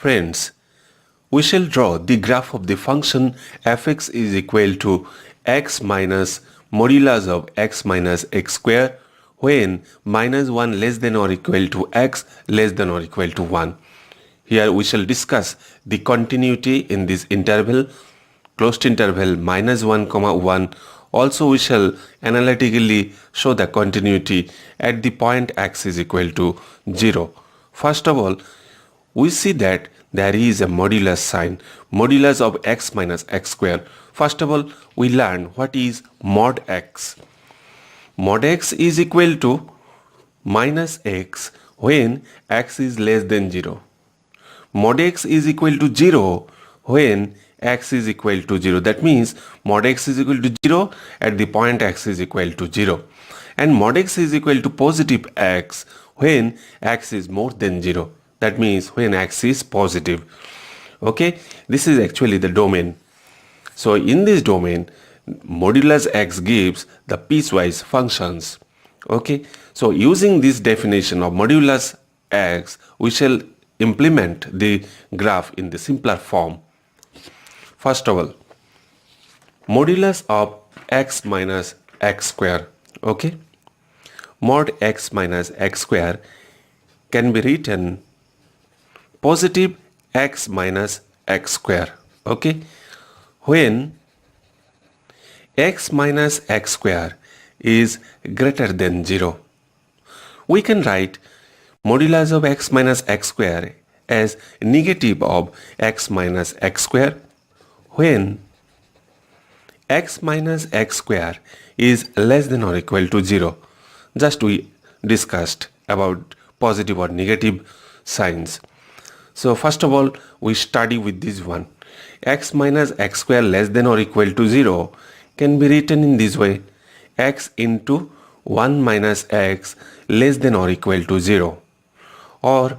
Friends, we shall draw the graph of the function fx is equal to x minus modulus of x minus x square when minus 1 less than or equal to x less than or equal to 1. Here we shall discuss the continuity in this interval, closed interval minus 1 comma 1. Also we shall analytically show the continuity at the point x is equal to 0. First of all, we see that there is a modulus sign, modulus of x minus x square. First of all, we learn what is mod x. Mod x is equal to minus x when x is less than 0. Mod x is equal to 0 when x is equal to 0. That means mod x is equal to 0 at the point x is equal to 0. And mod x is equal to positive x when x is more than 0. That means when x is positive. Okay, this is actually the domain. So in this domain, modulus x gives the piecewise functions. Okay, so using this definition of modulus x, we shall implement the graph in the simpler form. First of all, modulus of x minus x square. Okay, mod x minus x square can be written positive x minus x square. Okay, when x minus x square is greater than 0, we can write modulus of x minus x square as negative of x minus x square when x minus x square is less than or equal to 0. Just we discussed about positive or negative signs. So first of all, we study with this one. X minus x square less than or equal to 0 can be written in this way: x into 1 minus x less than or equal to 0, or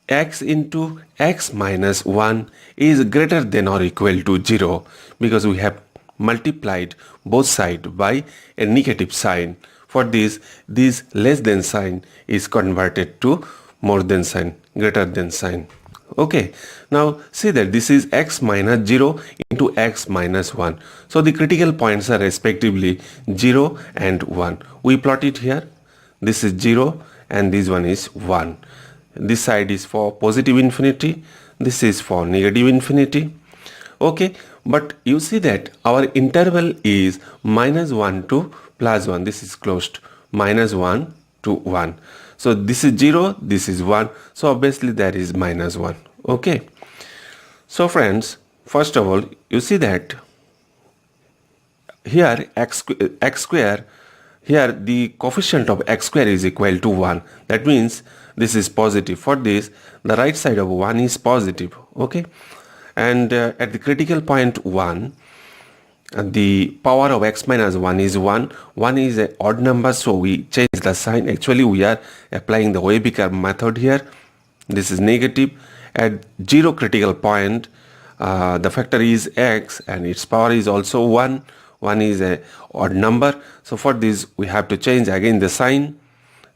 x into x minus 1 is greater than or equal to 0, because we have multiplied both sides by a negative sign. For this less than sign is converted to more than sign, greater than sign. Okay, now see that this is x minus 0 into x minus 1. So the critical points are respectively 0 and 1. We plot it here. This is 0 and this one is 1. This side is for positive infinity. This is for negative infinity. Okay, but you see that our interval is minus 1 to plus 1. This is closed. Minus 1 to 1. So this is 0, this is 1. So obviously there is minus 1. Okay. So friends, first of all, you see that here x square, here the coefficient of x square is equal to 1. That means this is positive. For this, the right side of 1 is positive. Okay. And at the critical point 1, the power of x minus 1 is 1. 1 is an odd number, so we change the sign. Actually, we are applying the Weber method here. This is negative. At 0 critical point, the factor is x and its power is also 1. 1 is an odd number. So for this, we have to change again the sign.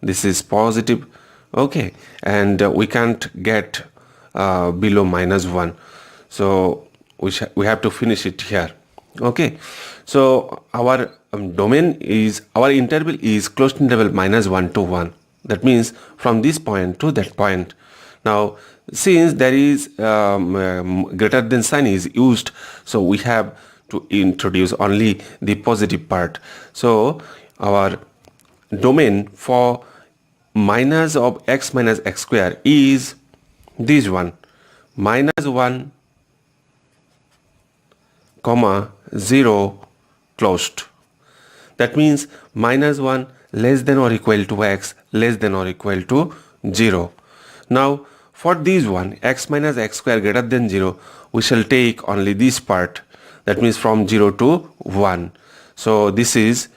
This is positive. Okay. And we can't get below minus 1. So we have to finish it here. Okay, so our domain is, our interval is closed interval minus 1 to 1. That means from this point to that point. Now since there is greater than sign is used, so we have to introduce only the positive part. So our domain for minus of x minus x square is this one, minus 1 comma 0 closed. That means minus 1 less than or equal to x less than or equal to 0. Now for this one, x minus x square greater than 0, we shall take only this part. That means from 0 to 1. So this is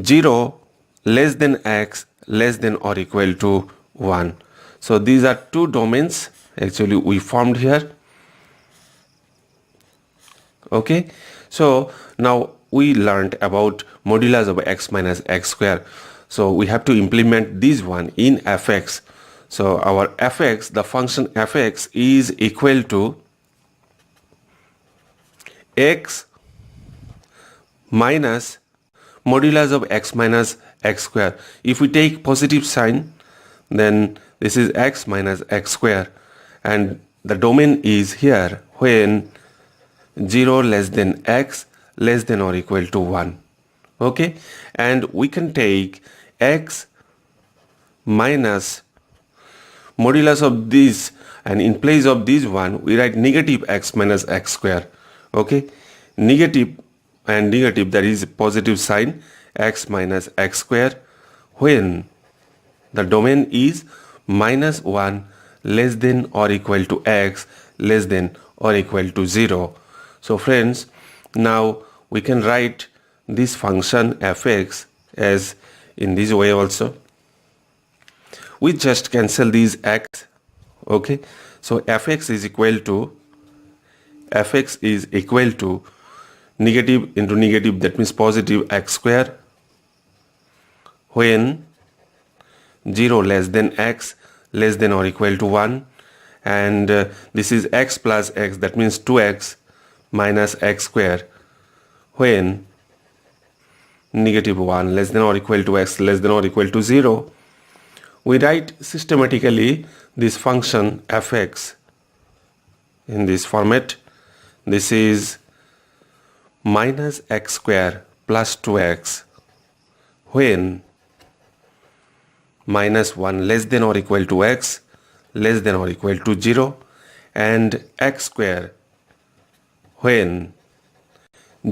0 less than x less than or equal to 1. So these are two domains actually we formed here. Okay, so now we learned about modulus of x minus x square. So we have to implement this one in fx. So our fx, the function fx is equal to x minus modulus of x minus x square. If we take positive sign, then this is x minus x square, and the domain is here when 0 less than x less than or equal to 1. Okay, and we can take x minus modulus of this, and in place of this one we write negative x minus x square. Okay, negative and negative, that is positive sign, x minus x square when the domain is minus 1 less than or equal to x less than or equal to 0. So friends, now we can write this function fx as in this way also. We just cancel these x. Okay, so fx is equal to negative into negative, that means positive x square when 0 less than x less than or equal to 1, and this is x plus x, that means 2x minus x square when negative 1 less than or equal to x less than or equal to 0. We write systematically this function fx in this format. This is minus x square plus 2x when minus 1 less than or equal to x less than or equal to 0, and x square when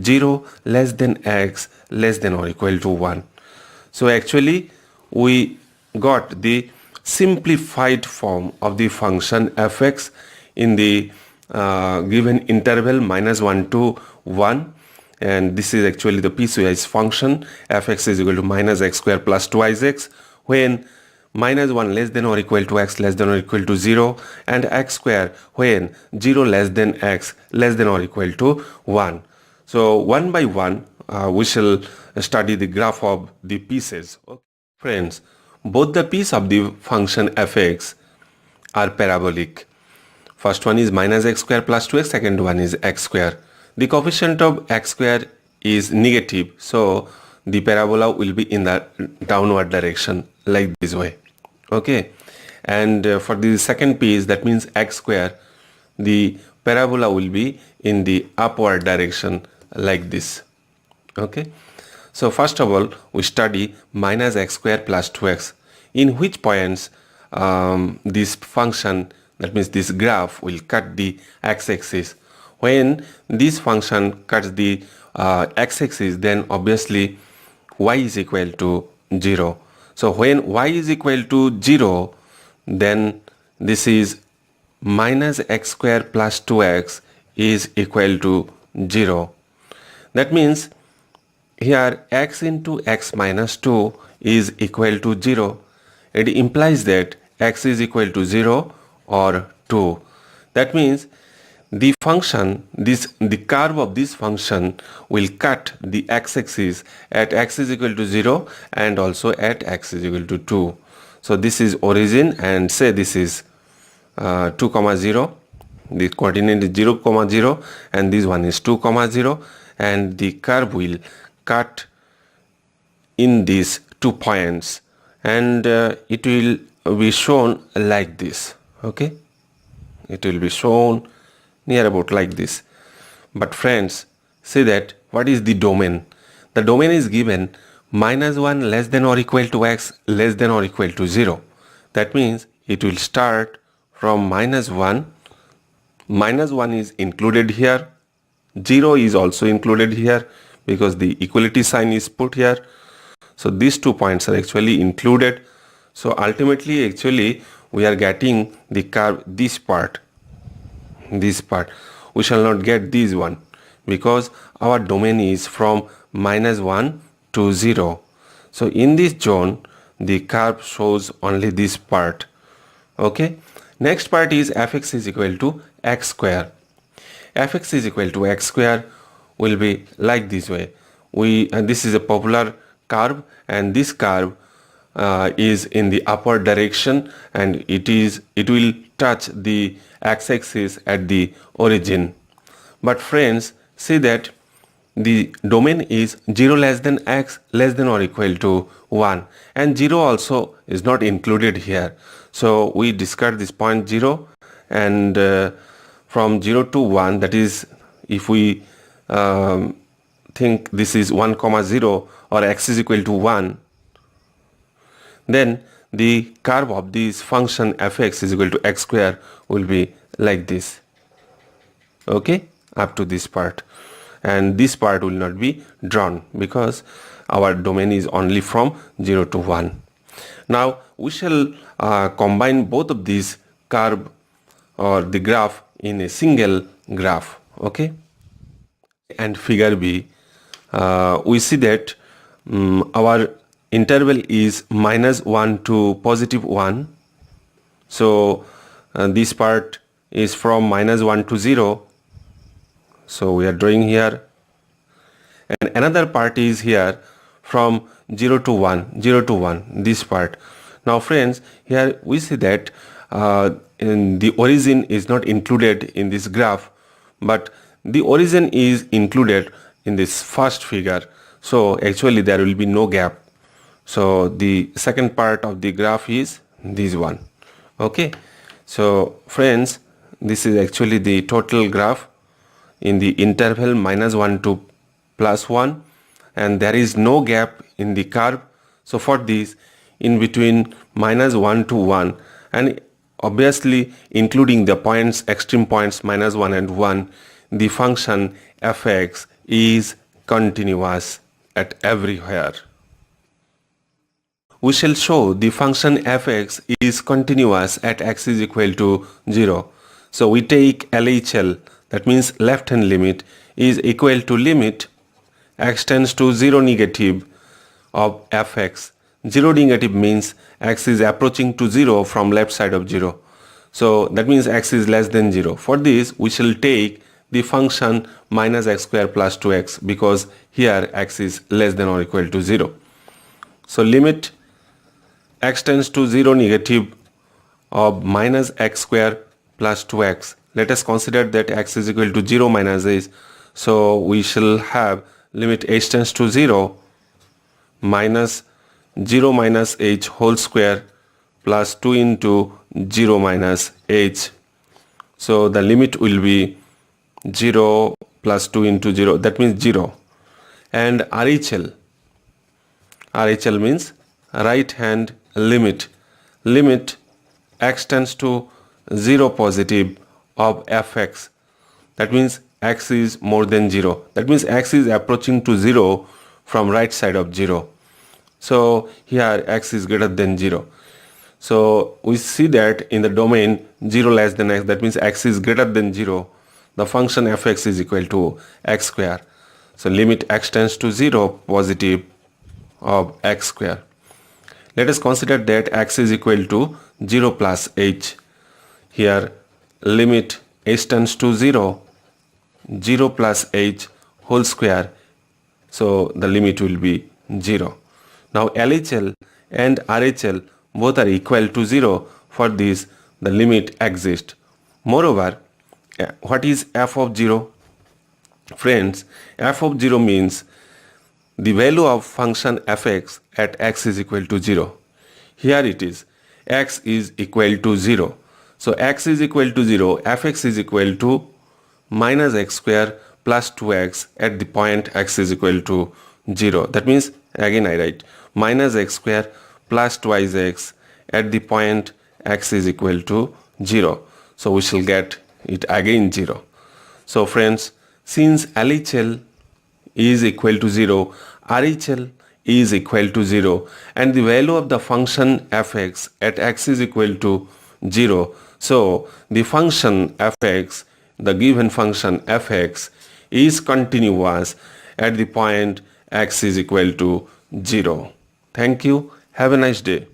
0 less than x less than or equal to 1. So actually we got the simplified form of the function fx in the given interval minus 1 to 1, and this is actually the piecewise function. Fx is equal to minus x square plus 2x when minus 1 less than or equal to x less than or equal to 0, and x square when 0 less than x less than or equal to 1. So one by one we shall study the graph of the pieces. Okay. Friends, both the piece of the function fx are parabolic. First one is minus x square plus 2x, second one is x square. The coefficient of x square is negative, so the parabola will be in the downward direction like this way. Okay, and for the second piece, that means x square, the parabola will be in the upward direction like this. Okay, so first of all we study minus x square plus 2x, in which points this function, that means this graph, will cut the x-axis. When this function cuts the x-axis, then obviously y is equal to 0. So when y is equal to 0, then this is minus x square plus 2x is equal to 0. That means here x into x minus 2 is equal to 0. It implies that x is equal to 0 or 2. That means the function, the curve of this function will cut the x-axis at x is equal to 0 and also at x is equal to 2. So this is origin, and say this is 2, 0. The coordinate is 0, 0, and this one is 2, 0, and the curve will cut in these 2 points, and it will be shown like this. Okay, it will be shown near about like this. But friends, see that what is the domain? The domain is given minus 1 less than or equal to x less than or equal to 0. That means it will start from minus 1. Minus 1 is included here, 0 is also included here because the equality sign is put here. So these 2 points are actually included. So ultimately actually we are getting the curve, this part. We shall not get this one because our domain is from minus 1 to 0. So in this zone the curve shows only this part. Okay, next part is fx is equal to x square. Fx is equal to x square will be like this way. This is a popular curve, and this curve is in the upward direction, and it will touch the x-axis at the origin. But friends, see that the domain is 0 less than x less than or equal to 1, and 0 also is not included here. So we discard this point 0, and from 0 to 1, that is, if we think this is 1 comma 0 or x is equal to 1, then the curve of this function fx is equal to x square will be like this. Okay, up to this part, and this part will not be drawn because our domain is only from 0 to 1. Now we shall combine both of these curve or the graph in a single graph. Okay, and figure B, we see that our interval is -1 to +1. So this part is from -1 to 0. So we are drawing here, and another part is here from 0 to 1, this part. Now friends, here we see that in the origin is not included in this graph, but the origin is included in this first figure. So actually there will be no gap. So the second part of the graph is this one. Okay, so friends, this is actually the total graph in the interval -1 to +1, and there is no gap in the curve. So for this, in between -1 to 1, and obviously including the points, extreme points -1 and 1, the function fx is continuous at everywhere. We shall show the function fx is continuous at x is equal to 0. So we take LHL, that means left hand limit, is equal to limit x tends to 0 negative of fx. 0 negative means x is approaching to 0 from left side of 0. So that means x is less than 0. For this we shall take the function -x square plus 2x, because here x is less than or equal to 0. So limit x tends to 0 negative of -x square plus 2x. Let us consider that x is equal to 0 minus h. So we shall have limit h tends to 0 minus 0 minus h whole square plus 2 into 0 minus h. So the limit will be 0 plus 2 into 0, that means 0. And RHL means right hand limit. Limit x tends to 0 positive of fx. That means x is more than 0. That means x is approaching to 0 from right side of 0. So here x is greater than 0. So we see that in the domain 0 less than x, that means x is greater than 0, the function fx is equal to x square. So limit x tends to 0 positive of x square. Let us consider that x is equal to 0 plus h. Here limit h tends to 0, 0 plus h whole square. So the limit will be 0. Now LHL and RHL both are equal to 0. For this the limit exists. Moreover, what is f of 0? Friends, f of 0 means the value of function fx at x is equal to 0. Here it is, x is equal to 0. So x is equal to 0, fx is equal to -x square plus 2x at the point x is equal to 0. That means, again I write -x square plus twice x at the point x is equal to 0. So we shall get it again 0. So friends, since LHL is equal to 0, RHL is equal to 0, and the value of the function fx at x is equal to 0, so the function fx, the given function fx, is continuous at the point x is equal to 0. Thank you. Have a nice day.